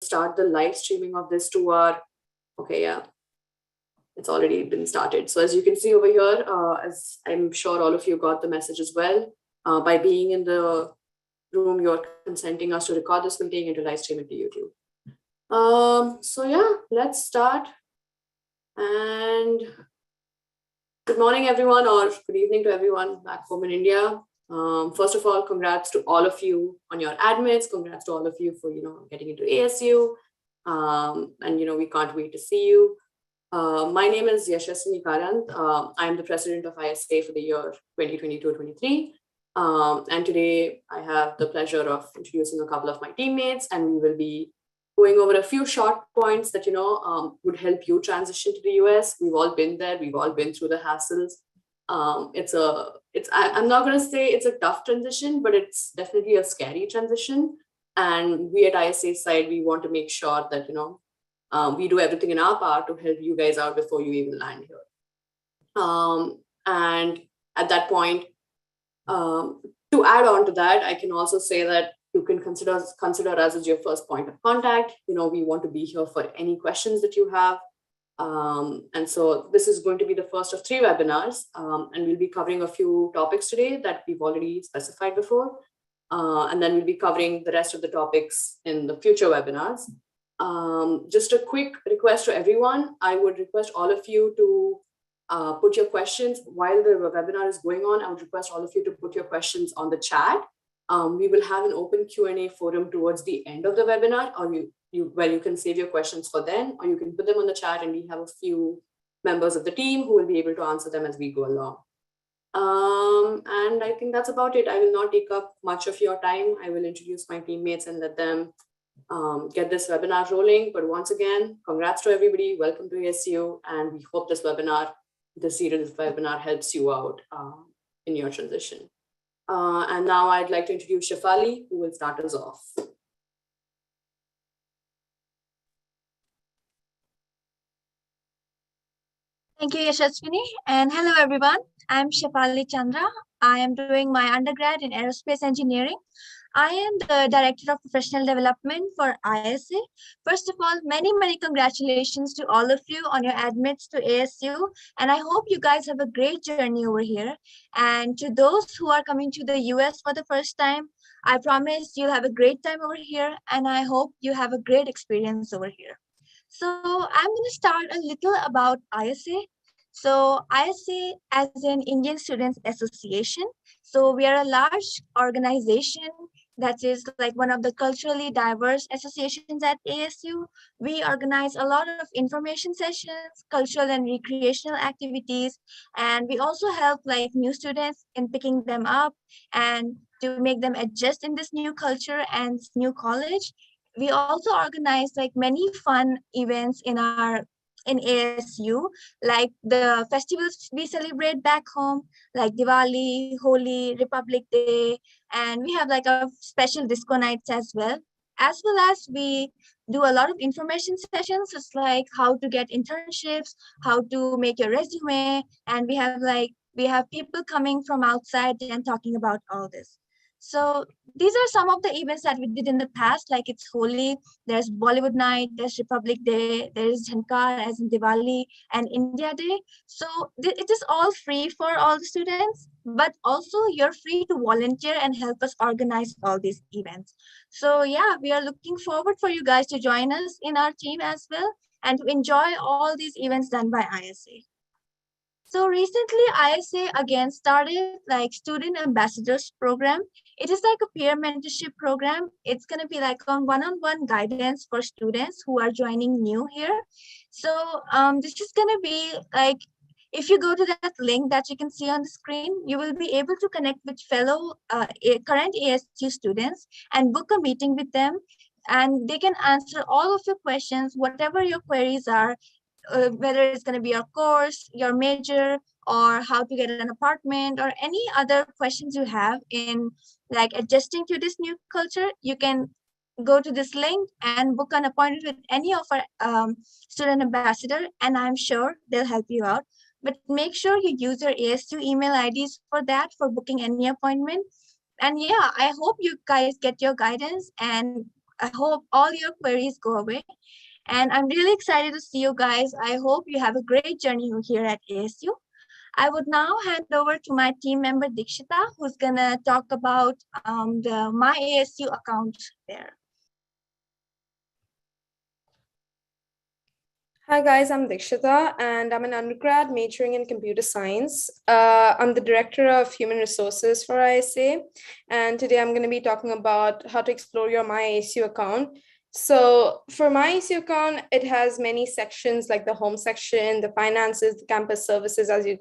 start the live streaming of this to our, okay, yeah, it's already been started. So as you can see over here, as I'm sure all of you got the message as well, by being in the room, you're consenting us to record this meeting and to live stream it to YouTube. So yeah, let's start. And good morning, everyone, or good evening to everyone back home in India. First of all, congrats to all of you on your admits. Congrats to all of you for, getting into ASU. And, we can't wait to see you. My name is Yashaswini Karant. I am the president of ISA for the year 2022-23. And today I have the pleasure of introducing a couple of my teammates, and we will be going over a few short points that, would help you transition to the US. We've all been there. We've all been through the hassles. I'm not going to say it's a tough transition, but it's definitely a scary transition. And we at ISA's side, we want to make sure that, we do everything in our power to help you guys out before you even land here. And at that point, to add on to that, I can also say that you can consider us as your first point of contact. We want to be here for any questions that you have. And so this is going to be the first of 3 webinars, and we'll be covering a few topics today that we've already specified before. And then we'll be covering the rest of the topics in the future webinars. Just a quick request to everyone. I would request all of you to put your questions while the webinar is going on. I would request all of you to put your questions on the chat. We will have an open Q&A forum towards the end of the webinar, or where you can save your questions for then, or you can put them on the chat, and we have a few members of the team who will be able to answer them as we go along. And I think that's about it. I will not take up much of your time. I will introduce my teammates and let them get this webinar rolling. But once again, congrats to everybody. Welcome to ASU, and we hope this series of webinar helps you out in your transition. And now I'd like to introduce Shefali, who will start us off. Thank you, Yashaswini. And hello, everyone. I'm Shefali Chandra. I am doing my undergrad in aerospace engineering. I am the Director of Professional Development for ISA. First of all, many, many congratulations to all of you on your admits to ASU. And I hope you guys have a great journey over here. And to those who are coming to the US for the first time, I promise you'll have a great time over here. And I hope you have a great experience over here. So I'm going to start a little about ISA. So ISA as an Indian Students Association. So we are a large organization that is like one of the culturally diverse associations at ASU. We organize a lot of information sessions, cultural and recreational activities, and we also help like new students in picking them up and to make them adjust in this new culture and new college. We also organize like many fun events in ASU, like the festivals we celebrate back home, like Diwali, Holi, Republic Day, and we have like a special disco nights as well. As well as we do a lot of information sessions, it's like how to get internships, how to make your resume, and we have people coming from outside and talking about all this. So these are some of the events that we did in the past, like it's Holi, there's Bollywood Night, there's Republic Day, there's Jhankar as in Diwali, and India Day. So it is all free for all the students, but also you're free to volunteer and help us organize all these events. So yeah, we are looking forward for you guys to join us in our team as well and to enjoy all these events done by ISA. So recently, ISA again started like Student Ambassadors Program. It is like a peer mentorship program. It's going to be like on one-on-one guidance for students who are joining new here. So this is going to be like, if you go to that link that you can see on the screen, you will be able to connect with fellow current ASU students and book a meeting with them. And they can answer all of your questions, whatever your queries are, whether it's going to be your course, your major, or how to get an apartment, or any other questions you have in like adjusting to this new culture, you can go to this link and book an appointment with any of our student ambassador, and I'm sure they'll help you out. But make sure you use your ASU email IDs for that, for booking any appointment. And yeah, I hope you guys get your guidance and I hope all your queries go away. And I'm really excited to see you guys. I hope you have a great journey here at ASU. I would now hand over to my team member Dikshita, who's gonna talk about the My ASU account there. Hi guys, I'm Dikshita and I'm an undergrad majoring in computer science. I'm the director of human resources for ISA, and today I'm going to be talking about how to explore your My ASU account. So for My ASU account, it has many sections like the home section, the finances, the campus services, as you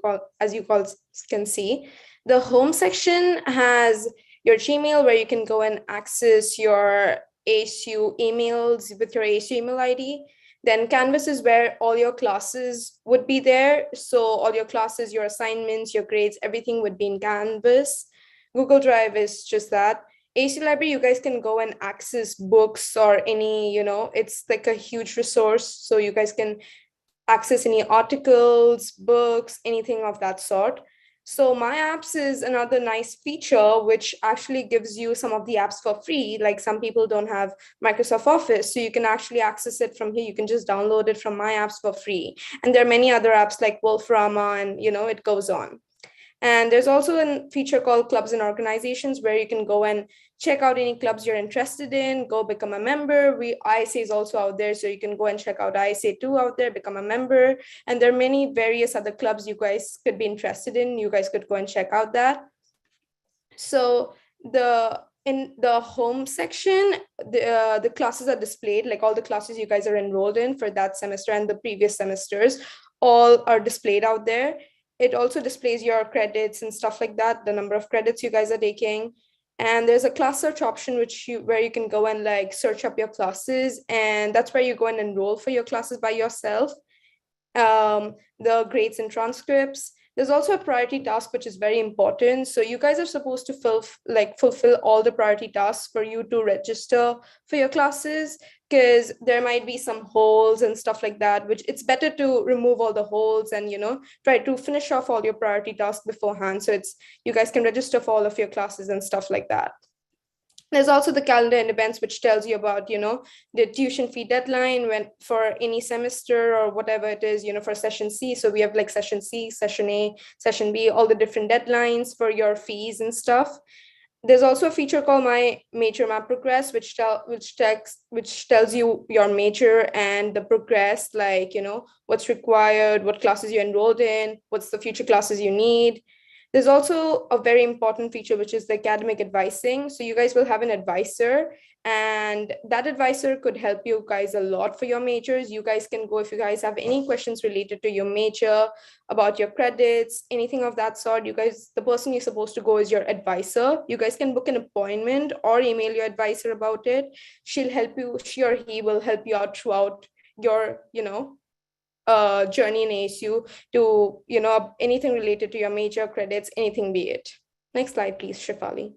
can see. The home section has your Gmail where you can go and access your ASU emails with your ASU email ID. Then Canvas is where all your classes would be there. So all your classes, your assignments, your grades, everything would be in Canvas. Google Drive is just that. AC Library, you guys can go and access books or any, it's like a huge resource. So you guys can access any articles, books, anything of that sort. So My Apps is another nice feature which actually gives you some of the apps for free. Like some people don't have Microsoft Office, so you can actually access it from here. You can just download it from My Apps for free. And there are many other apps like Wolframa and it goes on. And there's also a feature called clubs and organizations where you can go and check out any clubs you're interested in, go become a member. ISA is also out there, so you can go and check out ISA 2 out there, become a member. And there are many various other clubs you guys could be interested in. You guys could go and check out that. So in the home section, the classes are displayed, like all the classes you guys are enrolled in for that semester and the previous semesters, all are displayed out there. It also displays your credits and stuff like that, the number of credits you guys are taking. And there's a class search option where you can go and like search up your classes, and that's where you go and enroll for your classes by yourself. The grades and transcripts. There's also a priority task, which is very important. So you guys are supposed to fulfill all the priority tasks for you to register for your classes, because there might be some holes and stuff like that, which it's better to remove all the holes and, try to finish off all your priority tasks beforehand. So you guys can register for all of your classes and stuff like that. There's also the calendar and events, which tells you about, the tuition fee deadline when for any semester or whatever it is, for session C. So we have like session C, session A, session B, all the different deadlines for your fees and stuff. There's also a feature called My Major Map Progress, which tells you your major and the progress, like, what's required, what classes you enrolled in, what's the future classes you need. There's also a very important feature, which is the academic advising. So you guys will have an advisor, and that advisor could help you guys a lot for your majors. You guys can go if you guys have any questions related to your major, about your credits, anything of that sort. The person you're supposed to go is your advisor. You guys can book an appointment or email your advisor about it. She or he will help you out throughout your, journey in ASU to, anything related to your major, credits, anything be it. Next slide, please, Shefali.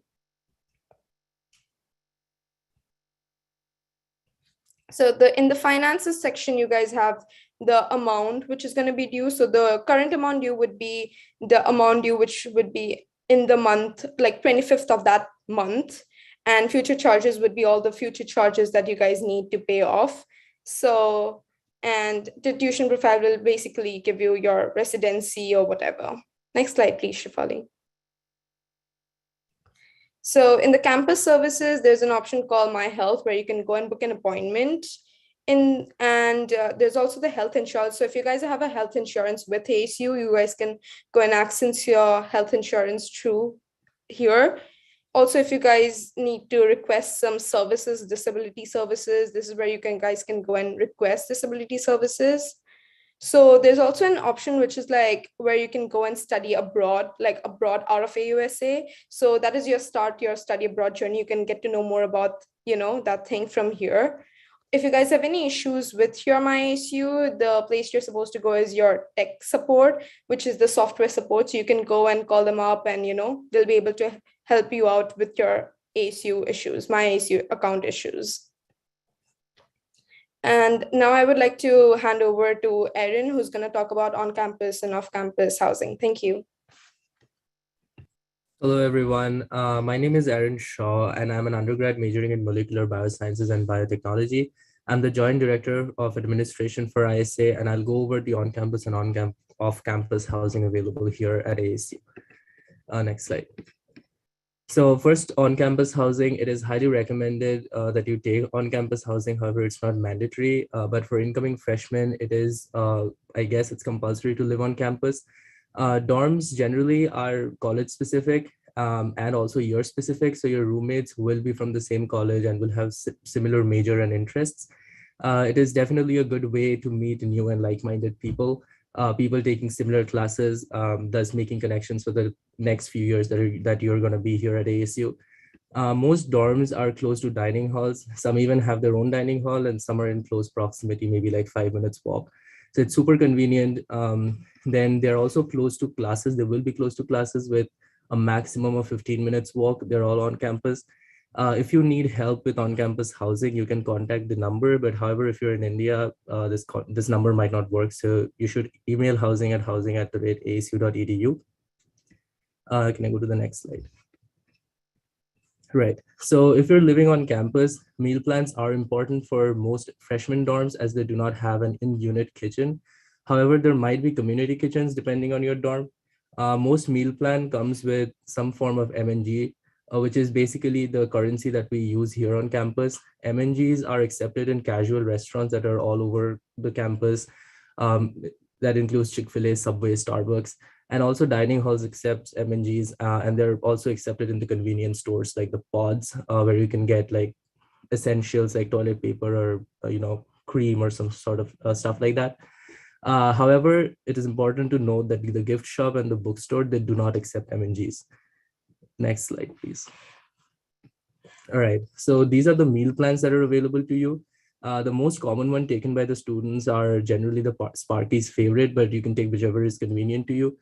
So in the finances section, you guys have the amount which is going to be due. So the current amount due would be the amount due, which would be in the month, like 25th of that month. And future charges would be all the future charges that you guys need to pay off. So, and the tuition profile will basically give you your residency or whatever. Next slide, please, Shefali. So in the campus services, there's an option called My Health where you can go and book an appointment. There's also the health insurance. So if you guys have a health insurance with ASU, you guys can go and access your health insurance through here. Also, if you guys need to request some services, disability services, this is where you guys can go and request disability services. So there's also an option which is like where you can go and study abroad, like abroad out of AUSA. So that is your study abroad journey. You can get to know more about, that thing from here. If you guys have any issues with your MyASU, the place you're supposed to go is your tech support, which is the software support. So you can go and call them up and, they'll be able to help you out with your ASU issues, MyASU account issues. And now I would like to hand over to Erin, who's going to talk about on-campus and off-campus housing. Thank you. Hello, everyone. My name is Aaron Shaw, and I'm an undergrad majoring in molecular biosciences and biotechnology. I'm the Joint Director of Administration for ISA, and I'll go over the on-campus and off-campus housing available here at ASU. Next slide. So first, on-campus housing, it is highly recommended that you take on-campus housing. However, it's not mandatory, but for incoming freshmen, it is, I guess it's compulsory to live on campus. Dorms generally are college specific and also year specific. So your roommates will be from the same college and will have similar major and interests. It is definitely a good way to meet new and like-minded people. People taking similar classes, thus making connections for the next few years that you're going to be here at ASU. Most dorms are close to dining halls. Some even have their own dining hall, and some are in close proximity, maybe like 5 minutes walk. So it's super convenient. Then they're also close to classes. They will be close to classes with a maximum of 15 minutes walk. They're all on campus. If you need help with on-campus housing, you can contact the number. But however, if you're in India, this number might not work. So you should email housing@asu.edu. Can I go to the next slide? Right. So if you're living on campus, meal plans are important for most freshman dorms as they do not have an in-unit kitchen. However, there might be community kitchens depending on your dorm. Most meal plan comes with some form of MNG, which is basically the currency that we use here on campus. MNGs are accepted in casual restaurants that are all over the campus. That includes Chick-fil-A, Subway, Starbucks. And also dining halls accept MNGs, and they're also accepted in the convenience stores like the pods, where you can get like essentials like toilet paper or cream or some sort of stuff like that. However, it is important to note that the gift shop and the bookstore, they do not accept MNGs. Next slide, please. All right, so these are the meal plans that are available to you. The most common one taken by the students are generally the Sparky's favorite, but you can take whichever is convenient to you.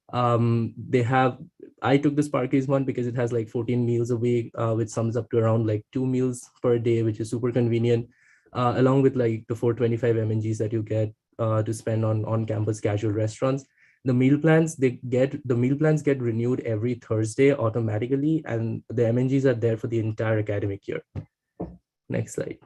I took the Sparky's one because it has like 14 meals a week, which sums up to around like 2 meals per day, which is super convenient, along with like the 425 MNGs that you get to spend on campus casual restaurants. The meal plans get renewed every Thursday automatically, and the MNGs are there for the entire academic year. Next slide.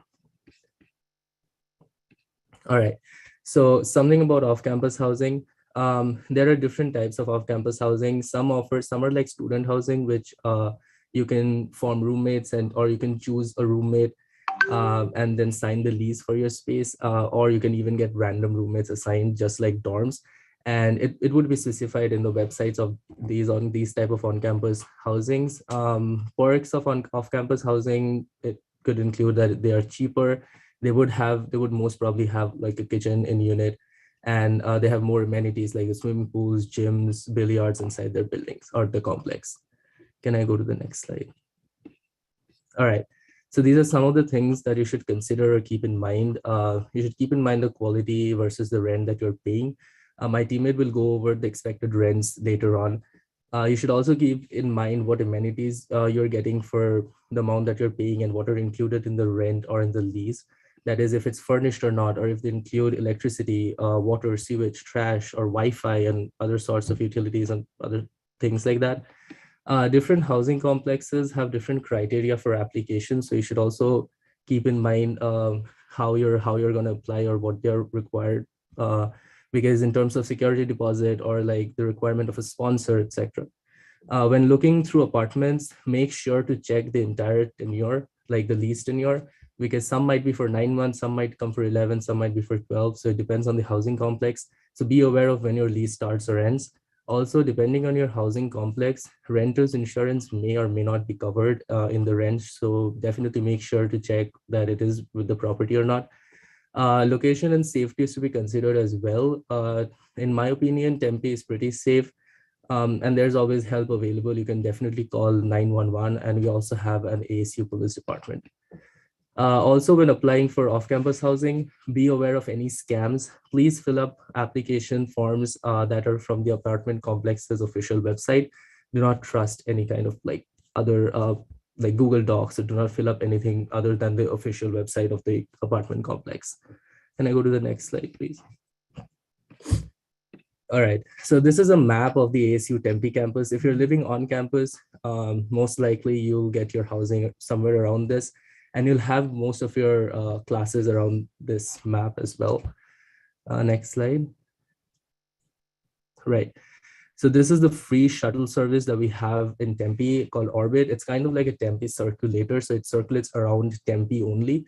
All right, so something about off-campus housing. There are different types of off-campus housing. Some are like student housing, which you can form roommates or you can choose a roommate and then sign the lease for your space, or you can even get random roommates assigned just like dorms. And it would be specified in the websites of these type of on-campus housings. Perks of off-campus housing, it could include that they are cheaper. They would most probably have like a kitchen in unit, and they have more amenities like swimming pools, gyms, billiards inside their buildings or the complex. Can I go to the next slide? All right. So these are some of the things that you should consider or keep in mind. You should keep in mind the quality versus the rent that you're paying. My teammate will go over the expected rents later on. You should also keep in mind what amenities you're getting for the amount that you're paying and what are included in the rent or in the lease. That is, if it's furnished or not, or if they include electricity, water, sewage, trash, or Wi-Fi and other sorts of utilities and other things like that. Different housing complexes have different criteria for application. So you should also keep in mind how you're going to apply or what they're required. Because in terms of security deposit or like the requirement of a sponsor, etc. When looking through apartments, make sure to check the entire tenure, like the lease tenure, because some might be for 9 months, some might come for 11, some might be for 12. So it depends on the housing complex. So be aware of when your lease starts or ends. Also, depending on your housing complex, renter's insurance may or may not be covered in the rent. So definitely make sure to check that it is with the property or not. Location and safety is to be considered as well. In my opinion, Tempe is pretty safe. And there's always help available. You can definitely call 911, and we also have an ASU police department. Also, when applying for off-campus housing, be aware of any scams. Please fill up application forms that are from the apartment complex's official website. Do not trust any kind of like other like Google Docs, or do not fill up anything other than the official website of the apartment complex. Can I go to the next slide, please? All right, so this is a map of the ASU Tempe campus. If you're living on campus, most likely you'll get your housing somewhere around this, and you'll have most of your classes around this map as well. Next slide. Right. So this is the free shuttle service that we have in Tempe called Orbit. It's kind of like a Tempe circulator. So it circulates around Tempe only.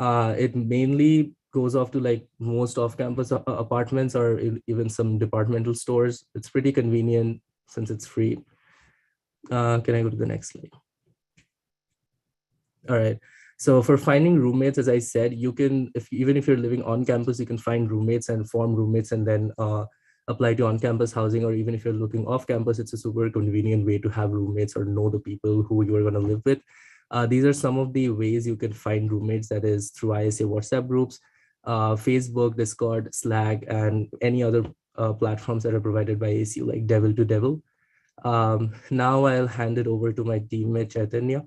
It mainly goes off to like most off-campus apartments or even some departmental stores. It's pretty convenient since it's free. Can I go to the next slide? All right. So for finding roommates, as I said, you can, even if you're living on campus, you can find roommates and form roommates and then apply to on-campus housing, or even if you're looking off campus, it's a super convenient way to have roommates or know the people who you are going to live with. These are some of the ways you can find roommates, that is through ISA WhatsApp groups, Facebook, Discord, Slack, and any other platforms that are provided by ASU like Devil to Devil. Now I'll hand it over to my teammate Chaitanya.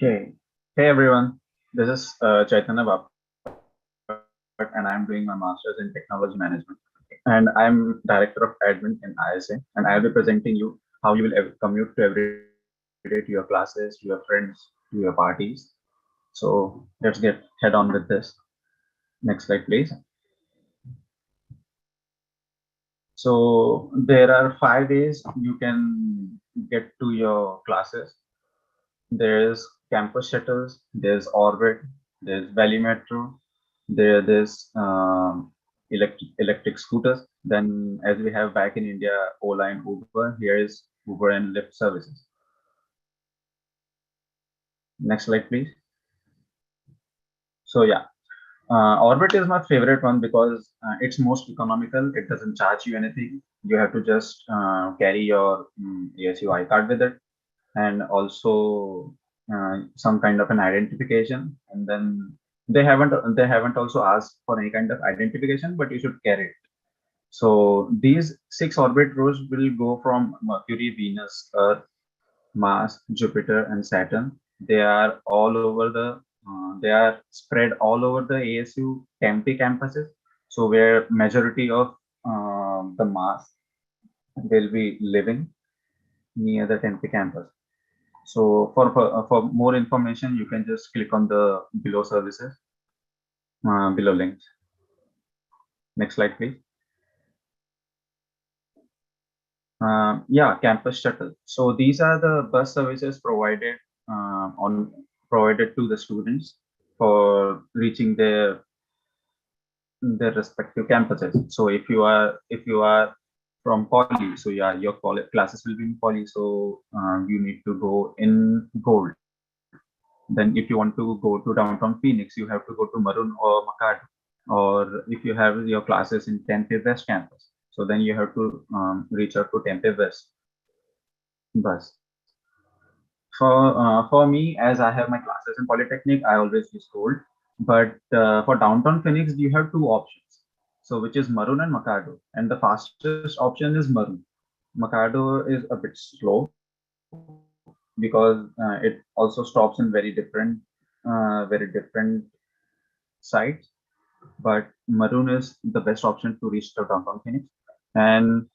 Okay. Hey everyone, this is Chaitanya Bap, and I'm doing my master's in technology management. And I'm director of admin in ISA, and I'll be presenting you how you will commute to every day to your classes, to your friends, to your parties. So let's get head on with this. Next slide, please. So there are 5 days you can get to your classes. There's campus shuttles, there's Orbit, there's Valley Metro, there's electric scooters. Then, as we have back in India, Ola and Uber, here is Uber and Lyft services. Next slide, please. So yeah, Orbit is my favorite one because it's most economical. It doesn't charge you anything. You have to just carry your ASU iCard with it, and also some kind of an identification. And then they haven't also asked for any kind of identification, but you should carry it. So these 6 orbit rows will go from Mercury, Venus, Earth, Mars, Jupiter, and Saturn. They are all over they are spread all over the ASU Tempe campuses. So where majority of the mass will be living near the Tempe campus. So for more information, you can just click on the below services, below links. Next slide, please. Yeah, campus shuttle. So these are the bus services provided provided to the students for reaching their respective campuses. So if you are from Poly, so yeah, your classes will be in Poly. So you need to go in Gold. Then if you want to go to downtown Phoenix, you have to go to Maroon or Macad. Or if you have your classes in Tempe West campus, so then you have to reach out to Tempe West bus. For me, as I have my classes in Polytechnic, I always use Gold. But for downtown Phoenix, you have 2 options. So which is Maroon and Macado, and the fastest option is Maroon. Macado is a bit slow because it also stops in very different sites. But Maroon is the best option to reach the downtown Phoenix. And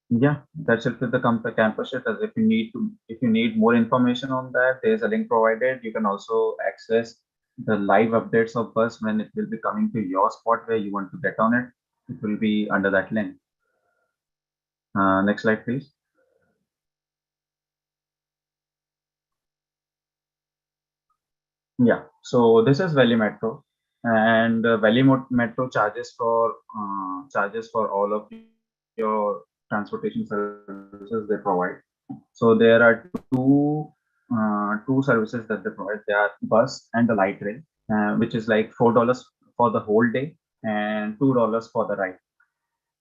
yeah, that's it with the campus shuttles. If you need more information on that, there's a link provided. You can also access the live updates of bus when it will be coming to your spot where you want to get on it. It will be under that link. Next slide, please. Yeah, so this is Valley Metro, and Valley Metro charges for all of your transportation services they provide. So there are two services that they provide. They are bus and the light rail, which is like $4 for the whole day and $2 for the ride.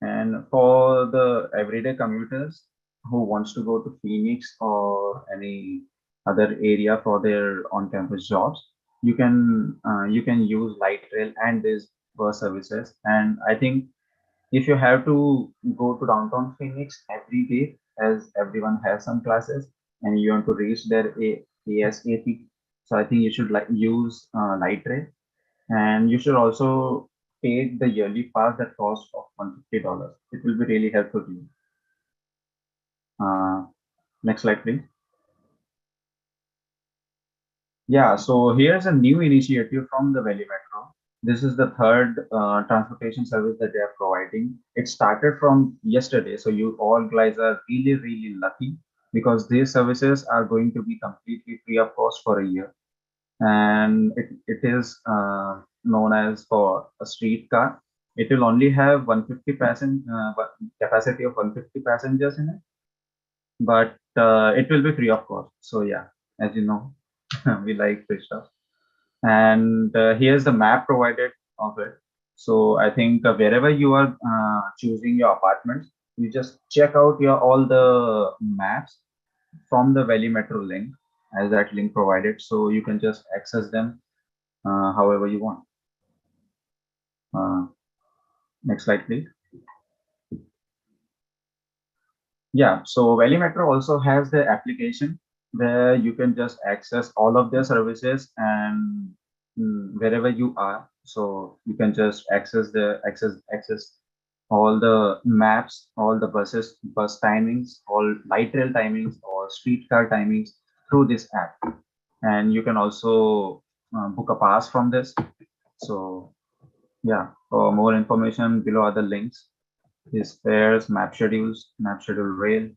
And for the everyday commuters who wants to go to Phoenix or any other area for their on-campus jobs, you can use light rail and these bus services. And I think if you have to go to downtown Phoenix every day, as everyone has some classes, and you want to reach their ASAP, so I think you should use light rail. And you should also take the yearly pass that costs of $150. It will be really helpful to you. Next slide, please. Yeah, so here's a new initiative from the Valley Metro. This is the third transportation service that they are providing. It started from yesterday, so you all guys are really, really lucky because these services are going to be completely free of cost for a year. And it is known as for a streetcar. It will only have 150 capacity of 150 passengers in it, but it will be free of cost. So yeah, as you know, we like free stuff. And here's the map provided of it. So I think wherever you are choosing your apartments, you just check out your all the maps from the Valley Metro link, as that link provided, so you can just access them however you want. Next slide, please. Yeah, so Valley Metro also has the application where you can just access all of their services and wherever you are. So you can just access all the maps, all the bus timings, all light rail timings, or streetcar timings through this app. And you can also book a pass from this. So yeah, for more information, below are the links. These fares, map schedules, map schedule rail.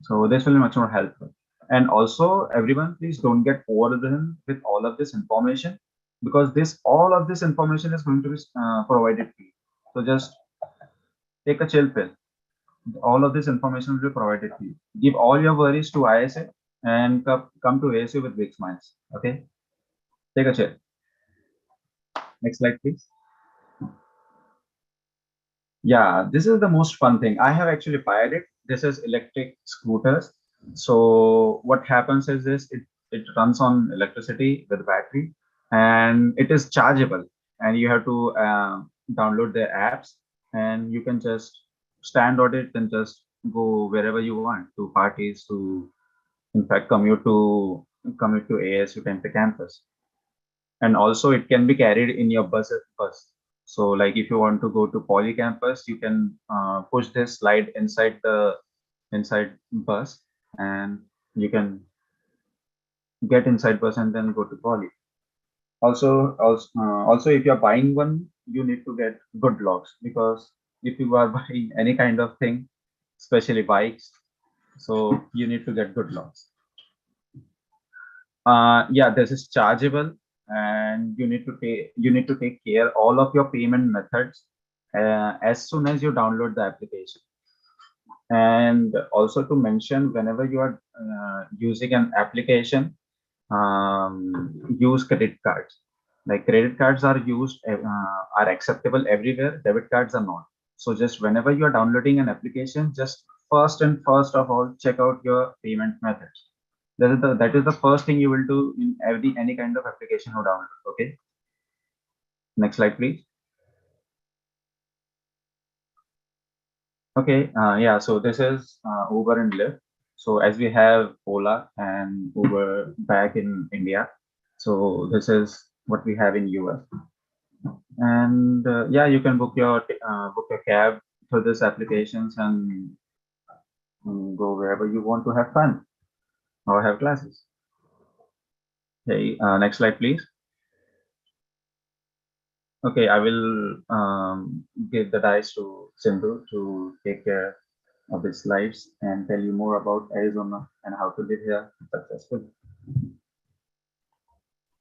So this will be much more helpful. And also, everyone, please don't get overwhelmed with all of this information, because all of this information is going to be provided to you. So just take a chill pill. All of this information will be provided to you. Give all your worries to ISA and come to ASU with big smiles. Okay, take a chill. Next slide, please. Yeah, this is the most fun thing. I have actually fired it. This is electric scooters. So what happens is this, it runs on electricity with battery, and it is chargeable, and you have to download the apps, and you can just stand on it and just go wherever you want, to parties, to in fact commute to ASU campus. And also it can be carried in your bus. So like if you want to go to poly campus, you can push this slide inside bus, and you can get inside bus and then go to poly. Also if you're buying one, you need to get good locks, because if you are buying any kind of thing, especially bikes, so you need to get good locks. Yeah, this is chargeable, and you need to take care all of your payment methods as soon as you download the application. And also to mention, whenever you are using an application, use credit cards. Like credit cards are acceptable everywhere. Debit cards are not. So just whenever you are downloading an application, just first of all, check out your payment methods. That is the first thing you will do in any kind of application you download. Okay. Next slide, please. Okay. Yeah. So this is Uber and Lyft. So as we have Ola and Uber back in India, so this is what we have in US. And yeah, you can book your cab through these applications and go wherever you want to have fun or have classes. Okay, next slide, please. Okay, I will give the dice to Sindhu to take care of the slides and tell you more about Arizona and how to live here successfully.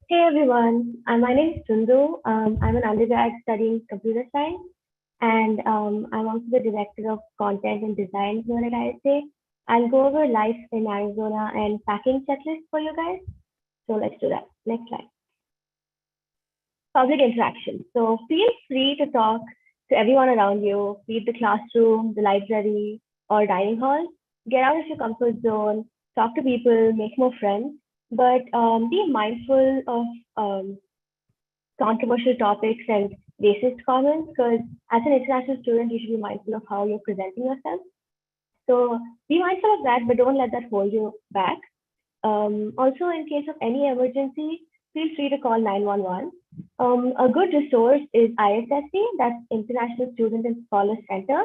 Hey everyone, my name is Sindhu. I'm an undergrad studying computer science, and I'm also the director of content and design here at ISA. I'll go over life in Arizona and packing checklist for you guys. So let's do that. Next slide. Public interaction. So feel free to talk to everyone around you, be it the classroom, the library, or dining hall. Get out of your comfort zone, talk to people, make more friends, but be mindful of controversial topics and racist comments, because as an international student, you should be mindful of how you're presenting yourself. So be mindful of that, but don't let that hold you back. Also, in case of any emergency, feel free to call 911. A good resource is ISSC, that's International Student and Scholar Center.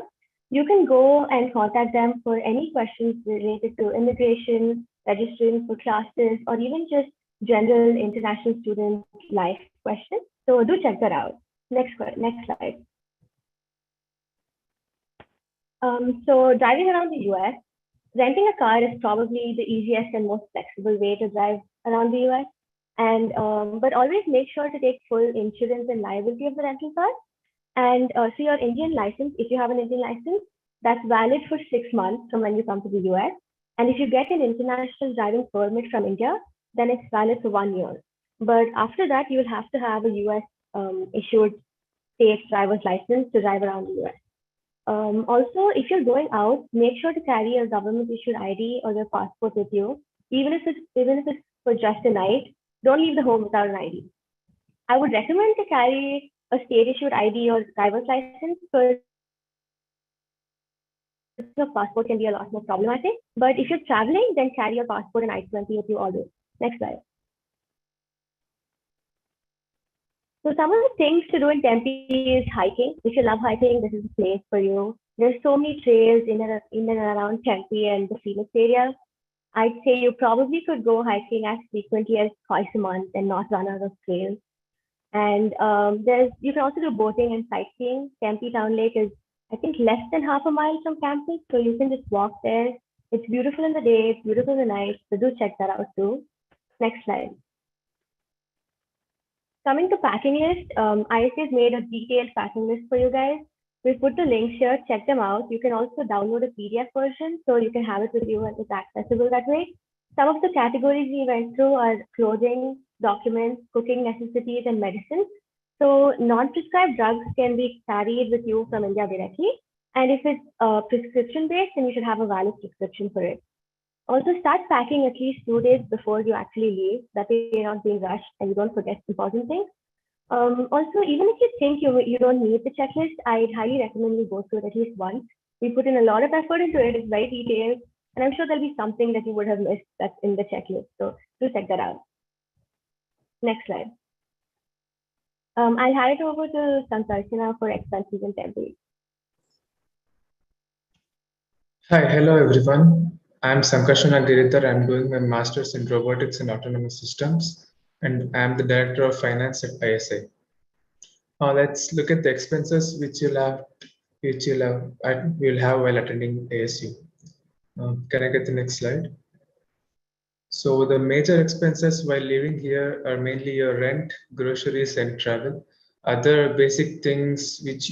You can go and contact them for any questions related to immigration, registering for classes, or even just general international student life questions. So do check that out. Next slide. So driving around the US, renting a car is probably the easiest and most flexible way to drive around the US. And but always make sure to take full insurance and liability of the rental car. And so your Indian license, if you have an Indian license, that's valid for 6 months from when you come to the US. And if you get an international driving permit from India, then it's valid for 1 year. But after that, you will have to have a US issued state driver's license to drive around the US. Also, if you're going out, make sure to carry your government issued ID or your passport with you, even if it's for just a night. Don't leave the home without an ID. I would recommend to carry a state issued ID or driver's license because your passport can be a lot more problematic. But if you're traveling, then carry your passport and I-20 with you always. Next slide. So some of the things to do in Tempe is hiking. If you love hiking, this is the place for you. There's so many trails in and around Tempe and the Phoenix area. I'd say you probably could go hiking as frequently as twice a month and not run out of trails. And you can also do boating and sightseeing. Tempe Town Lake is, I think, less than half a mile from campus, so you can just walk there. It's beautiful in the day, it's beautiful in the night, so do check that out too. Next slide. Coming to packing list, ISA has made a detailed packing list for you guys. We'll put the links here, check them out. You can also download a PDF version so you can have it with you and it's accessible that way. Some of the categories we went through are clothing, documents, cooking necessities, and medicines. So non-prescribed drugs can be carried with you from India directly. And if it's prescription-based, then you should have a valid prescription for it. Also start packing at least 2 days before you actually leave. That way you're not being rushed and you don't forget important things. Also, even if you think you don't need the checklist, I'd highly recommend you go through it at least once. We put in a lot of effort into it. It's very detailed. And I'm sure there'll be something that you would have missed that's in the checklist. So do check that out. Next slide. I'll hand it over to Sankarsana for expenses in Tempe. Hi, hello everyone. I'm Sankarsana Giridhar. I'm doing my master's in robotics and autonomous systems, and I'm the director of finance at ISA. Now let's look at the expenses which you'll have while attending ASU. Can I get the next slide? So the major expenses while living here are mainly your rent, groceries, and travel. Other basic things which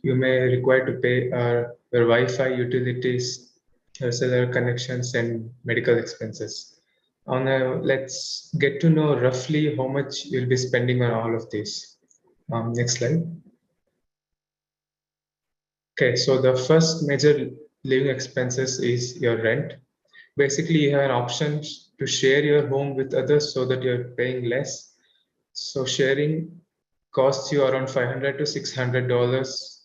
you may require to pay are your Wi-Fi, utilities, your cellular connections, and medical expenses. Now let's get to know roughly how much you'll be spending on all of these. Next slide. Okay, so the first major living expenses is your rent. Basically, you have an option to share your home with others so that you're paying less. So sharing costs you around $500 to $600,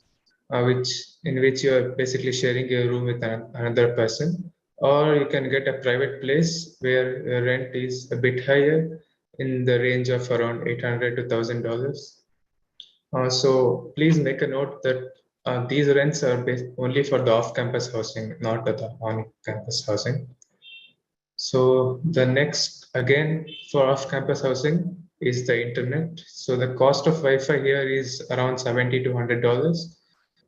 in which you're basically sharing your room with another person. Or you can get a private place where your rent is a bit higher, in the range of around $800 to $1,000. So please make a note that these rents are only for the off-campus housing, not the on-campus housing. So the next, again, for off-campus housing is the internet. So the cost of Wi-Fi here is around $70 to $100.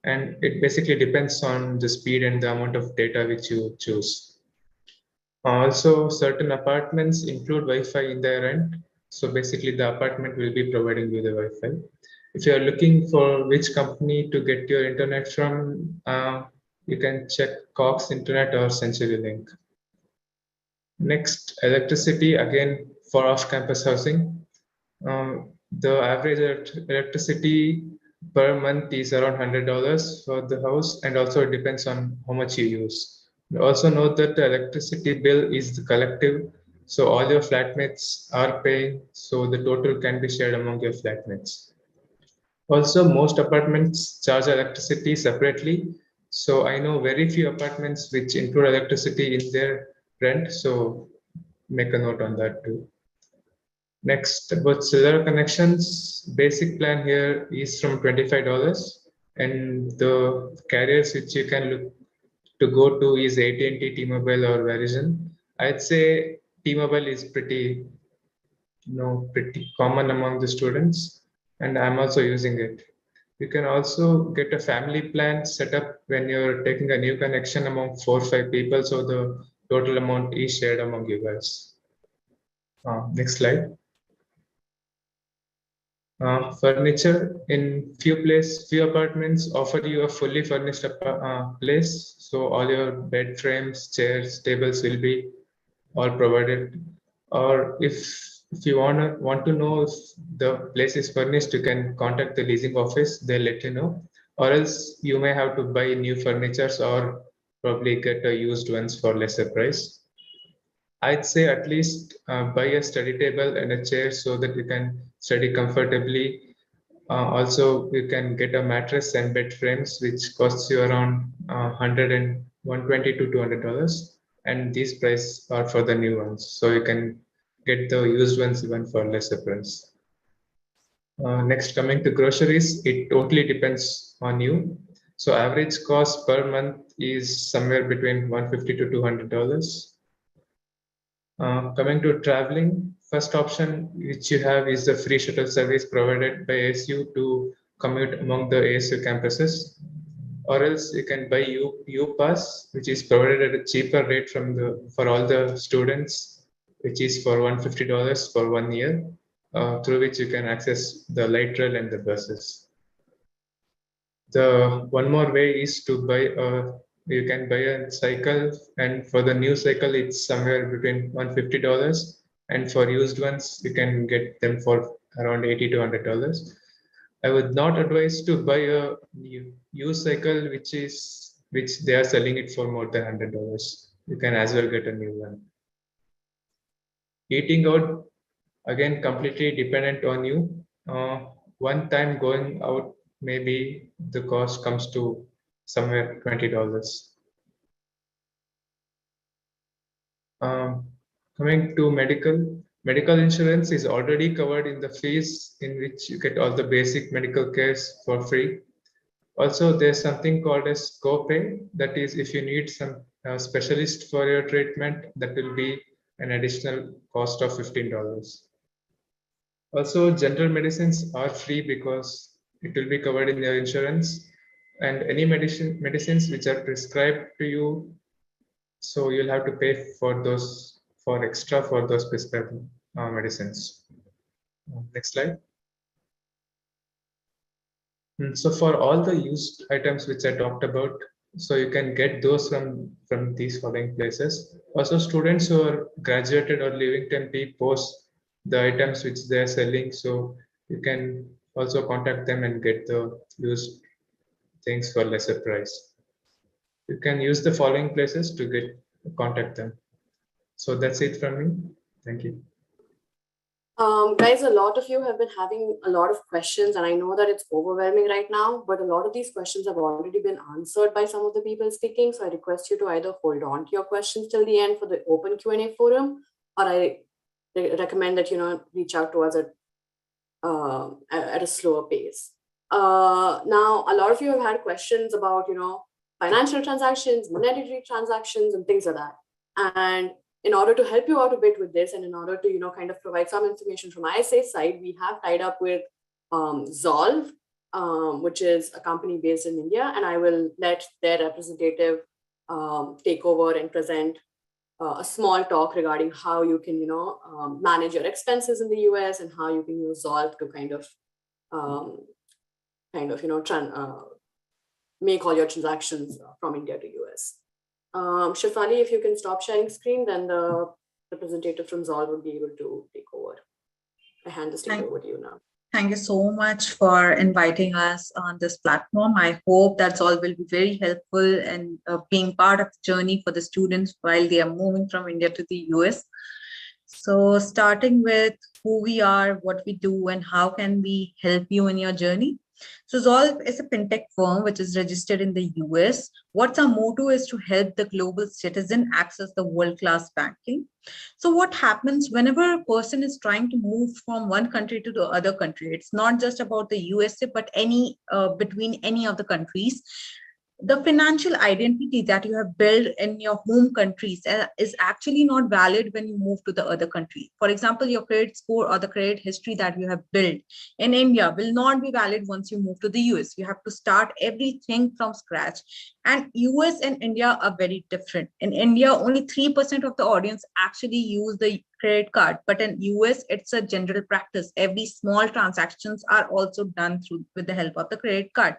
And it basically depends on the speed and the amount of data which you choose. Also, certain apartments include Wi-Fi in their rent. So basically the apartment will be providing you the Wi-Fi. If you're looking for which company to get your internet from, you can check Cox Internet or CenturyLink. Next, electricity, again, for off-campus housing. The average electricity per month is around $100 for the house, and also it depends on how much you use. Also note that the electricity bill is the collective, so all your flatmates are paying, so the total can be shared among your flatmates. Also, most apartments charge electricity separately. So I know very few apartments which include electricity in their rent. So make a note on that too. Next, about cellular connections, basic plan here is from $25, and the carriers which you can look to go to is AT&T, T-Mobile, or Verizon. I'd say T-Mobile is pretty common among the students, and I'm also using it. You can also get a family plan set up when you're taking a new connection among 4 or 5 people, so the total amount is shared among you guys. Next slide. Furniture in few apartments offer you a fully furnished place, so all your bed frames, chairs, tables will be all provided. Or if you want to know if the place is furnished, you can contact the leasing office. They'll let you know. Or else you may have to buy new furnitures or probably get a used ones for lesser price. I'd say at least buy a study table and a chair so that you can study comfortably. Also, you can get a mattress and bed frames, which costs you around $120 to $200. And these prices are for the new ones. So you can get the used ones even for lesser price. Next, coming to groceries, it totally depends on you. So average cost per month is somewhere between $150 to $200. Coming to traveling, first option which you have is the free shuttle service provided by ASU to commute among the ASU campuses, or else you can buy U Pass, which is provided at a cheaper rate for all the students, which is for $150 for 1 year, through which you can access the light rail and the buses. The one more way is to you can buy a cycle, and for the new cycle it's somewhere between $150, and for used ones you can get them for around $80 to $100. I would not advise to buy a used cycle which they are selling it for more than $100. You can as well get a new one. Eating out, again, completely dependent on you. One time going out, maybe the cost comes to somewhere $20. Coming to medical insurance is already covered in the fees, in which you get all the basic medical cares for free. Also, there's something called as copay. That is, if you need some specialist for your treatment, that will be an additional cost of $15. Also, general medicines are free because it will be covered in your insurance, and any medicines which are prescribed to you, so you'll have to pay for those extra for those prescribed medicines. Next slide. So for all the used items which I talked about, so you can get those from these following places. Also, students who are graduated or leaving Tempe post the items which they are selling, so you can also contact them and get the used things for lesser price. You can use the following places to contact them. So that's it from me. Thank you. Guys, a lot of you have been having a lot of questions, and I know that it's overwhelming right now, but a lot of these questions have already been answered by some of the people speaking. So I request you to either hold on to your questions till the end for the open Q&A forum, or I recommend that, reach out to us at a slower pace. Now, a lot of you have had questions about, financial transactions, monetary transactions, and things like that. And in order to help you out a bit with this, and in order to, kind of provide some information from ISA's side, we have tied up with Zoll, which is a company based in India, and I will let their representative take over and present a small talk regarding how you can, manage your expenses in the US and how you can use Zoll to kind of, make all your transactions from India to US. Shefali, if you can stop sharing screen, then the representative from Zoll would be able to take over. I hand this thing over to you now. Thank you so much for inviting us on this platform. I hope that Zoll will be very helpful and being part of the journey for the students while they are moving from India to the US. So starting with who we are, what we do, and how can we help you in your journey. So Zoll is a fintech firm which is registered in the US. What's our motto is to help the global citizen access the world-class banking. So what happens whenever a person is trying to move from one country to the other country? It's not just about the USA, but between any of the countries. The financial identity that you have built in your home countries is actually not valid when you move to the other country. For example, your credit score or the credit history that you have built in India will not be valid once you move to the US. You have to start everything from scratch. And US and India are very different. In India, only 3% of the audience actually use the credit card, but in US, it's a general practice. Every small transactions are also done with the help of the credit card.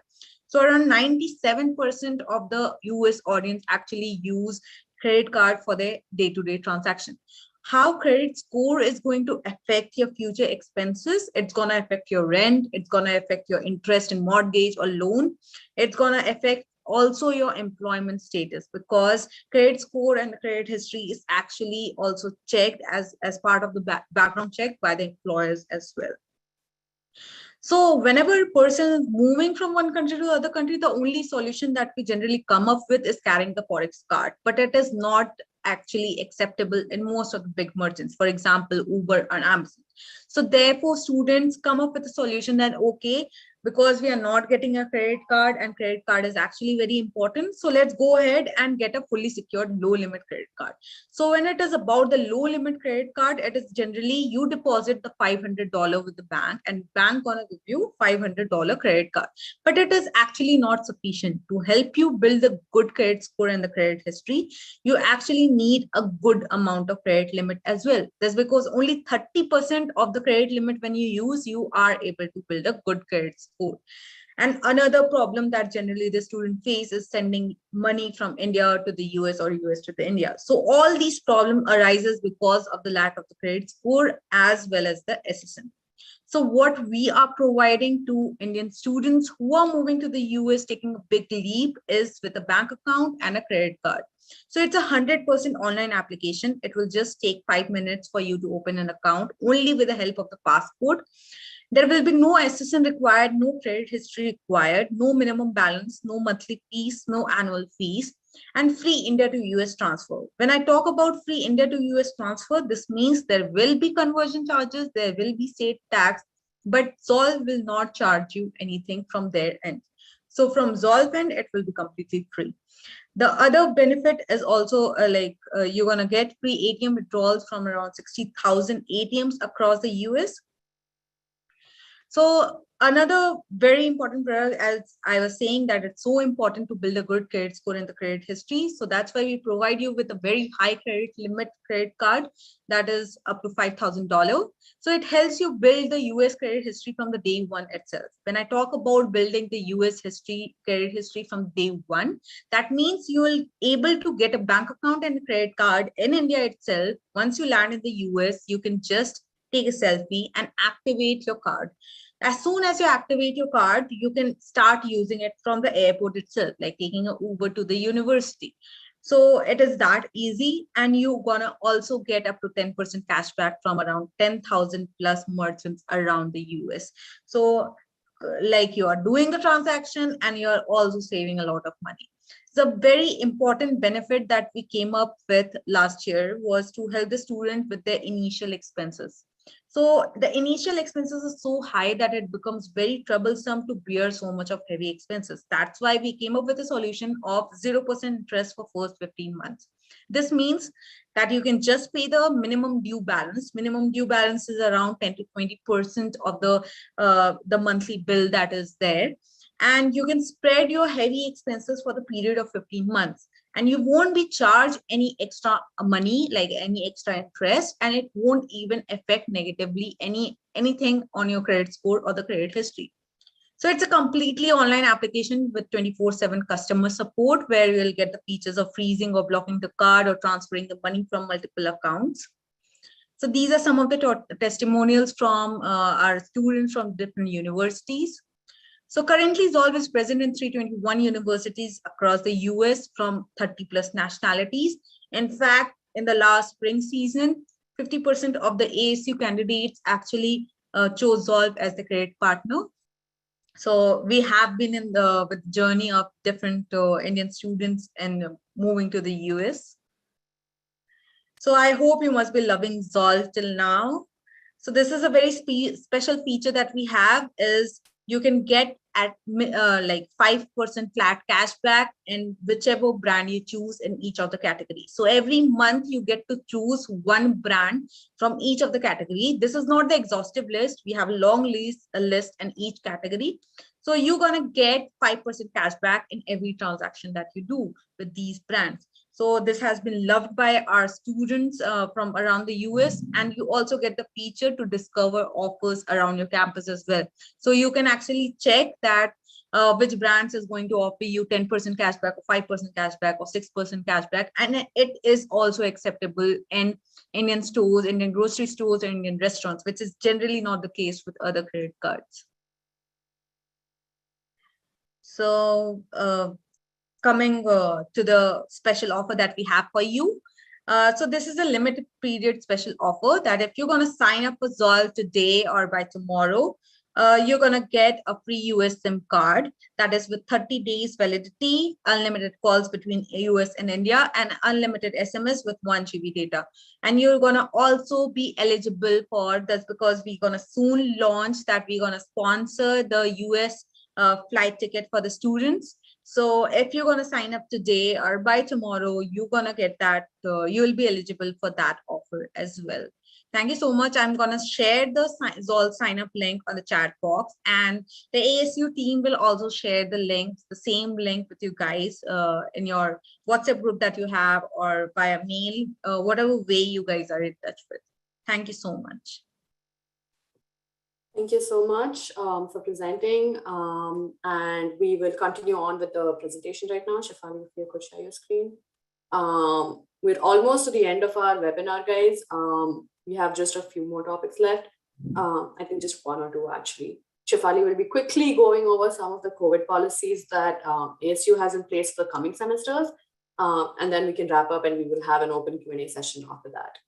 So around 97% of the US audience actually use credit card for their day-to-day transaction. How credit score is going to affect your future expenses? It's going to affect your rent. It's going to affect your interest in mortgage or loan. It's going to affect also your employment status, because credit score and credit history is actually also checked as part of the background check by the employers as well. So whenever a person is moving from one country to the other country, the only solution that we generally come up with is carrying the Forex card, but it is not actually acceptable in most of the big merchants, for example, Uber and Amazon. So therefore, students come up with a solution that, okay, because we are not getting a credit card and credit card is actually very important, so let's go ahead and get a fully secured low limit credit card. So when it is about the low limit credit card, it is generally you deposit the $500 with the bank and bank gonna give you $500 credit card. But it is actually not sufficient to help you build a good credit score and the credit history. You actually need a good amount of credit limit as well. That's because only 30% of the credit limit when you use, you are able to build a good credit score. And another problem that generally the student face is sending money from India to the US or US to the India. So all these problems arises because of the lack of the credit score as well as the SSN. So what we are providing to Indian students who are moving to the US taking a big leap is with a bank account and a credit card. So it's 100% online application. It will just take 5 minutes for you to open an account only with the help of the passport. There will be no SSN required, no credit history required, no minimum balance, no monthly fees, no annual fees, and free India to US transfer. When I talk about free India to US transfer, this means there will be conversion charges, there will be state tax, but Zoll will not charge you anything from their end. So from Zoll end, it will be completely free. The other benefit is also you're going to get free ATM withdrawals from around 60,000 ATMs across the US. So another very important product, as I was saying, that it's so important to build a good credit score in the credit history. So that's why we provide you with a very high credit limit credit card that is up to $5,000. So it helps you build the US credit history from the day one itself. When I talk about building the US credit history from day one, that means you will able to get a bank account and a credit card in India itself. Once you land in the US, you can just take a selfie and activate your card. As soon as you activate your card, you can start using it from the airport itself, like taking an Uber to the university. So it is that easy, and you're gonna also get up to 10% cashback from around 10,000 plus merchants around the US. So like you are doing the transaction and you're also saving a lot of money. The very important benefit that we came up with last year was to help the student with their initial expenses. So the initial expenses are so high that it becomes very troublesome to bear so much of heavy expenses. That's why we came up with a solution of 0% interest for first 15 months. This means that you can just pay the minimum due balance. Minimum due balance is around 10 to 20% of the monthly bill that is there. And you can spread your heavy expenses for the period of 15 months. And you won't be charged any extra money, like any extra interest, and it won't even affect negatively anything on your credit score or the credit history. So it's a completely online application with 24/7 customer support, where you'll get the features of freezing or blocking the card or transferring the money from multiple accounts. So these are some of the testimonials from our students from different universities. So currently Zoll is present in 321 universities across the US from 30 plus nationalities. In fact, in the last spring season, 50% of the ASU candidates actually chose Zoll as the credit partner. So we have been in the with journey of different Indian students and moving to the US. So I hope you must be loving Zoll till now. So this is a very special feature that we have is you can get at like 5% flat cashback in whichever brand you choose in each of the categories. So every month you get to choose one brand from each of the category. This is not the exhaustive list. We have a long list in each category. So you're going to get 5% cashback in every transaction that you do with these brands. So this has been loved by our students from around the US, and you also get the feature to discover offers around your campus as well. So you can actually check that which brands is going to offer you 10% cashback or 5% cashback or 6% cashback. And it is also acceptable in Indian stores, Indian grocery stores, and Indian restaurants, which is generally not the case with other credit cards. So coming to the special offer that we have for you. So this is a limited period special offer that if you're going to sign up for Zoll today or by tomorrow, you're going to get a free US SIM card that is with 30 days validity, unlimited calls between US and India, and unlimited SMS with 1 GB data. And you're going to also be eligible for this because we're going to soon launch that we're going to sponsor the US flight ticket for the students. So if you're going to sign up today or by tomorrow, you're going to get that, you'll be eligible for that offer as well. Thank you so much. I'm going to share the Zoll sign up link on the chat box, and the ASU team will also share the link, the same link with you guys in your WhatsApp group that you have or via mail, whatever way you guys are in touch with. Thank you so much. Thank you so much for presenting. And we will continue on with the presentation right now. Shefali, if you could share your screen. We're almost to the end of our webinar, guys. We have just a few more topics left. I think just one or two actually. Shefali will be quickly going over some of the COVID policies that ASU has in place for the coming semesters. And then we can wrap up and we will have an open Q&A session after that.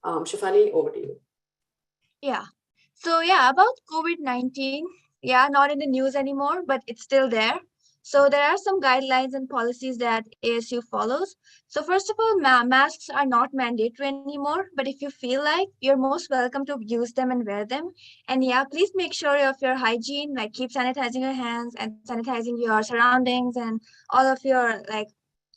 Shefali, over to you. Yeah. So yeah, about COVID-19, yeah, not in the news anymore, but it's still there. So there are some guidelines and policies that ASU follows. So first of all, masks are not mandatory anymore, but if you feel like, you're most welcome to use them and wear them. And yeah, please make sure of your hygiene, like keep sanitizing your hands and sanitizing your surroundings and all of your like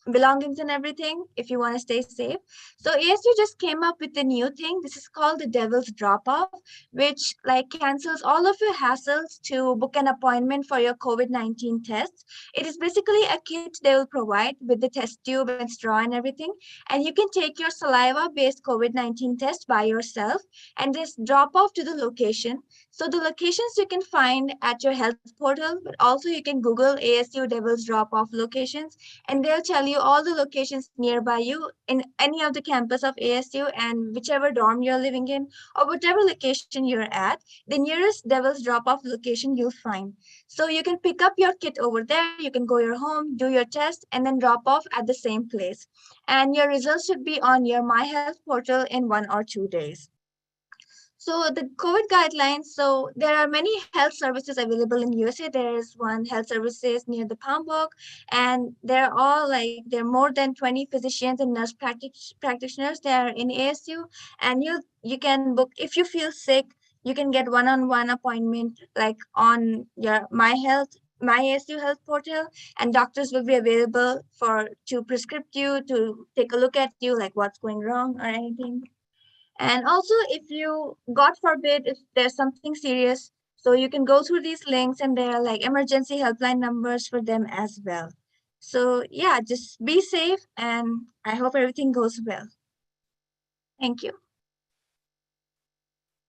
belongings and everything if you want to stay safe. So ASU just came up with a new thing. This is called the Devil's Drop Off, which like cancels all of your hassles to book an appointment for your COVID-19 tests. It is basically a kit they will provide with the test tube and straw and everything, and you can take your saliva-based COVID-19 test by yourself and just drop off to the location. So the locations you can find at your health portal, but also you can Google ASU Devil's Drop Off locations, and they'll tell you all the locations nearby you in any of the campus of ASU, and whichever dorm you're living in or whatever location you're at, the nearest Devil's Drop-Off location you'll find. So you can pick up your kit over there, you can go your home, do your test, and then drop off at the same place. And your results should be on your My Health portal in 1 or 2 days. So the COVID guidelines, so there are many health services available in USA. There's one health services near the Palm Walk, and they're all like, there are more than 20 physicians and nurse practitioners there in ASU. And you can book, if you feel sick, you can get one-on-one appointment like on your My ASU Health portal, and doctors will be available to prescribe you, to take a look at you, like what's going wrong or anything. And also, if you, God forbid, if there's something serious, so you can go through these links and there are like emergency helpline numbers for them as well. So yeah, just be safe and I hope everything goes well. Thank you.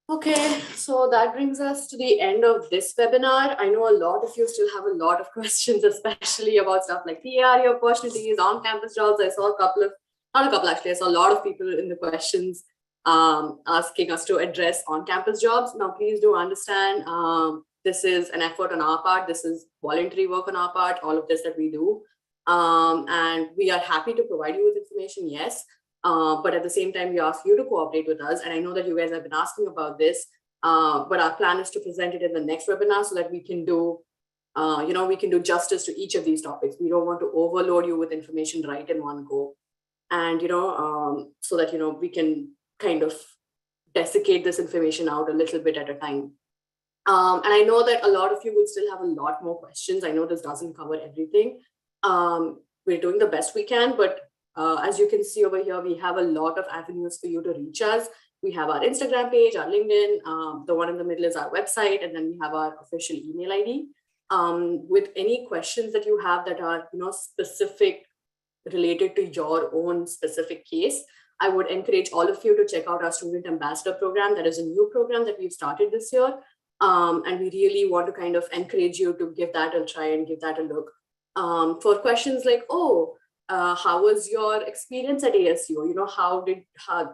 Okay, so that brings us to the end of this webinar. I know a lot of you still have a lot of questions, especially about stuff like TRE opportunities, on-campus jobs. I saw I saw a lot of people in the questions asking us to address on-campus jobs. Now, please do understand, this is an effort on our part. This is voluntary work on our part, all of this that we do. And we are happy to provide you with information, yes. But at the same time, we ask you to cooperate with us. And I know that you guys have been asking about this, but our plan is to present it in the next webinar so that we can do we can do justice to each of these topics. We don't want to overload you with information right in one go. And, so that, we can kind of desiccate this information out a little bit at a time. And I know that a lot of you will still have a lot more questions. I know this doesn't cover everything. We're doing the best we can, but as you can see over here, we have a lot of avenues for you to reach us. We have our Instagram page, our LinkedIn, the one in the middle is our website, and then we have our official email ID. With any questions that you have that are, specific related to your own specific case, I would encourage all of you to check out our Student Ambassador program. That is a new program that we've started this year. And we really want to kind of encourage you to give that a try and give that a look. For questions like, how was your experience at ASU?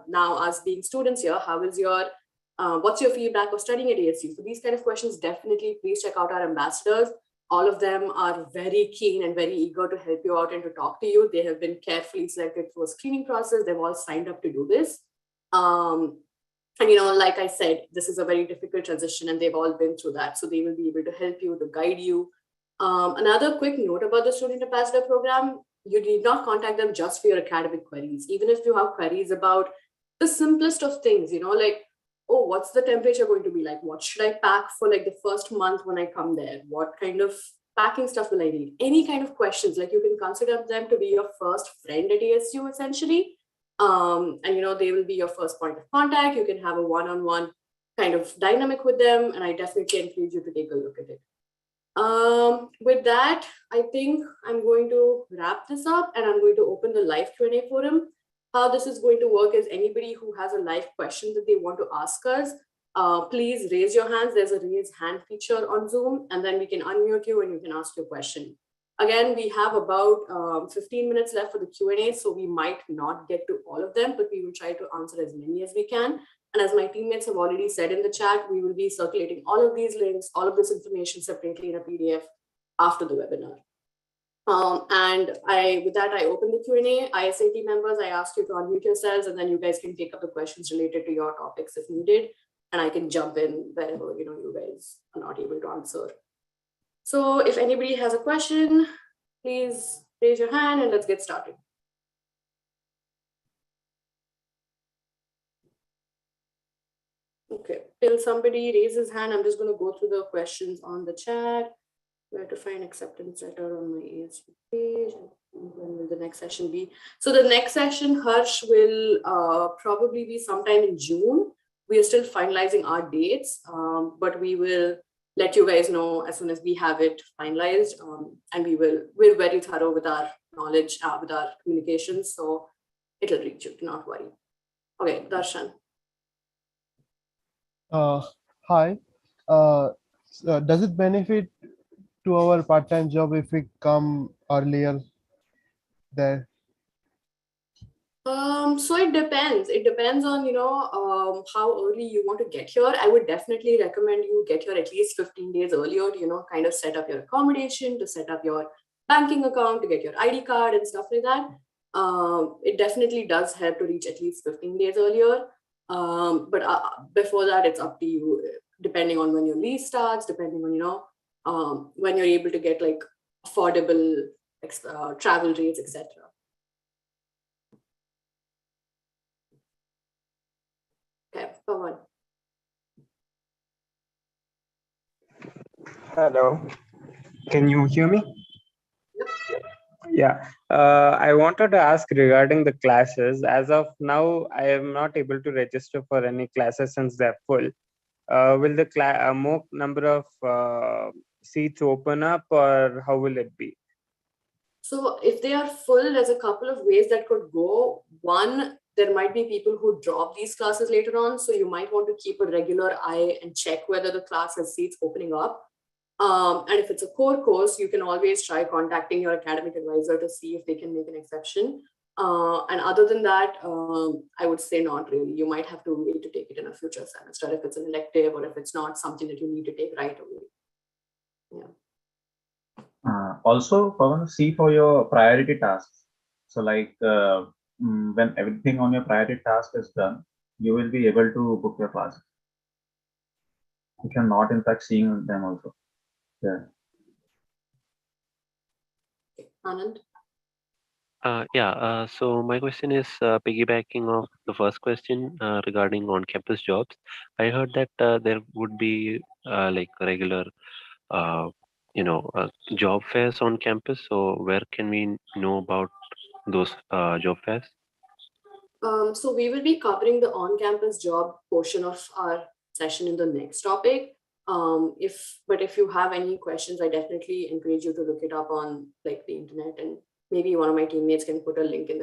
Now us being students here, what's your feedback of studying at ASU? For these kind of questions, definitely please check out our ambassadors. All of them are very keen and very eager to help you out and to talk to you. They have been carefully selected through a screening process. They've all signed up to do this. And, like I said, this is a very difficult transition and they've all been through that. So they will be able to help you, to guide you. Another quick note about the Student Ambassador program, you need not contact them just for your academic queries. Even if you have queries about the simplest of things, like, what's the temperature going to be like? What should I pack for like the first month when I come there? What kind of packing stuff will I need? Any kind of questions, like you can consider them to be your first friend at ASU essentially. And they will be your first point of contact. You can have a one-on-one kind of dynamic with them. And I definitely encourage you to take a look at it. With that, I think I'm going to wrap this up and I'm going to open the live Q&A forum. How this is going to work is anybody who has a live question that they want to ask us, please raise your hands. There's a raise hand feature on Zoom, and then we can unmute you and you can ask your question. Again, we have about 15 minutes left for the Q&A, so we might not get to all of them, but we will try to answer as many as we can. And as my teammates have already said in the chat, we will be circulating all of these links, all of this information separately in a PDF after the webinar. With that, I open the Q&A. ISAT members, I ask you to unmute yourselves, and then you guys can take up the questions related to your topics if needed, and I can jump in wherever you guys are not able to answer. So if anybody has a question, please raise your hand and let's get started. Okay, till somebody raises hand, I'm just going to go through the questions on the chat. Where to find acceptance letter on my ASU page? When will the next session be? So the next session, Harsh, will probably be sometime in June. We are still finalizing our dates, but we will let you guys know as soon as we have it finalized. And we're very thorough with our knowledge, with our communications. So it'll reach you, do not worry. Okay, Darshan. Hi. Does it benefit to our part-time job if we come earlier there? So it depends. It depends on, how early you want to get here. I would definitely recommend you get here at least 15 days earlier to, kind of set up your accommodation, to set up your banking account, to get your ID card and stuff like that. It definitely does help to reach at least 15 days earlier. But before that, it's up to you, depending on when your lease starts, depending on, when you're able to get like affordable travel rates, etc. Okay, Pawan. Hello, can you hear me? Yep. Yeah, I wanted to ask regarding the classes. As of now, I am not able to register for any classes since they're full. Will the more number of seats open up, or how will it be? So if they are full, there's a couple of ways that could go. One, there might be people who drop these classes later on. So you might want to keep a regular eye and check whether the class has seats opening up. And if it's a core course, you can always try contacting your academic advisor to see if they can make an exception. And other than that, I would say not really. You might have to wait to take it in a future semester if it's an elective or if it's not something that you need to take right away. Yeah. Also, Pawan, see for your priority tasks. So like when everything on your priority task is done, you will be able to book your classes. If you're not in fact seeing them also. Yeah. Anand? So my question is piggybacking off the first question regarding on-campus jobs. I heard that there would be like regular, uh, job fairs on campus. So where can we know about those job fairs? So we will be covering the on-campus job portion of our session in the next topic. If you have any questions, I definitely encourage you to look it up on like the internet, and maybe one of my teammates can put a link in the